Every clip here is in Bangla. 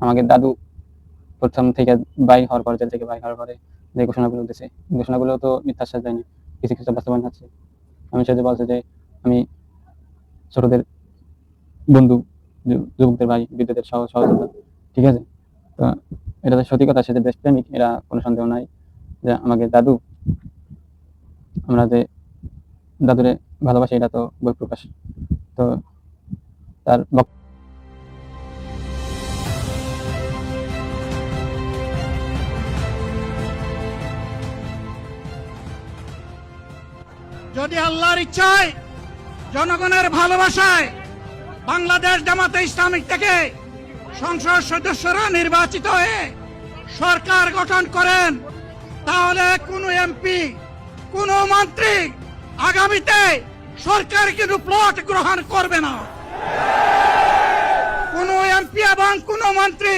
আমাকে দাদু প্রথম থেকে বাইর হওয়ার পরে, জেল থেকে বাইর হওয়ার পরে যে ঘোষণাগুলো দিয়েছে, ঘোষণাগুলো তো মিথ্যার সাথে যায়নি, কিছু কিছু বাস্তবায়ন হচ্ছে। আমি সে যে বলছে যে আমি ছোটদের বন্ধু, যুবকদের ভাই, বৃদ্ধদের সহযোদ্ধা, ঠিক আছে। তো এটা তো সত্যি কথা, সে যে দেশপ্রেমিক এরা কোনো সন্দেহ নাই। যে আমাকে দাদু, আমরা যে দাদুরে ভালোবাসি এটা তো বই প্রকাশ। তো তার যদি আল্লাহর ইচ্ছায়, জনগণের ভালোবাসায় বাংলাদেশ জামাতে ইসলামী থেকে সংসদ সদস্যরা নির্বাচিত হয়ে সরকার গঠন করেন, তাহলে কোনো এমপি, কোনো মন্ত্রী আগামীতে সরকার কিন্তু প্লট গ্রহণ করবে না। কোনো এমপি এবং কোনো মন্ত্রী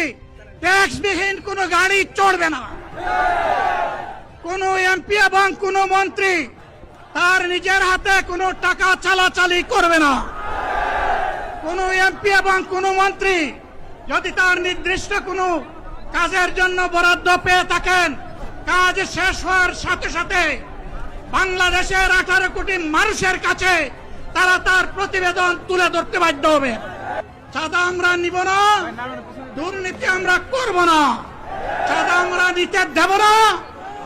ট্যাক্সবিহীন কোনো গাড়ি চড়বে না। কোনো এমপি এবং কোনো মন্ত্রী তার নিজের হাতে কোনো টাকা চালাচালি করবে না। কোনো এমপি এবং কোনো মন্ত্রী যদি তার নির্দিষ্ট কোনো কাজের জন্য বরাদ্দ পেয়ে থাকেন, কাজ শেষ হওয়ার সাথে সাথে বাংলাদেশের 18 কোটি মানুষের কাছে তারা তার প্রতিবেদন তুলে ধরতে বাধ্য হবে। চাঁদা আমরা নিব না, দুর্নীতি আমরা করব না। চাঁদা আমরা নিতে দেব না,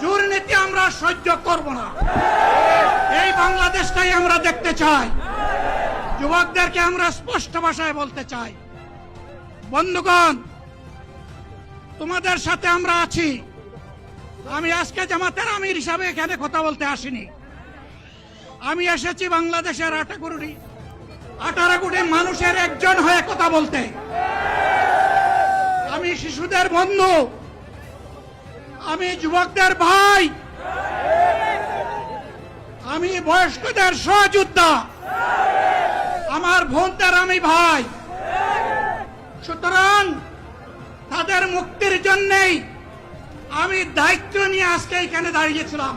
দুর্নীতি আমরা সহ্য করব না। এই বাংলাদেশটাই আমরা দেখতে চাই। যুবকদেরকে আমরা স্পষ্ট ভাষায় বলতে চাই, বন্ধুগণ, তোমাদের সাথে আমরা আছি। আমি আজকে জামাতের আমির হিসাবে এখানে কথা বলতে আসিনি। আমি এসেছি বাংলাদেশের 18 কোটি মানুষের একজন হয়ে কথা বলতে। আমি শিশুদের বন্ধু, আমি যুবকদের ভাই, আমি বয়স্কদের সহযোদ্ধা, আমার বোনদের আমি ভাই। সুতরাং তাদের মুক্তির জন্যই আমি দায়িত্ব নিয়ে আজকে এখানে দাঁড়িয়েছিলাম।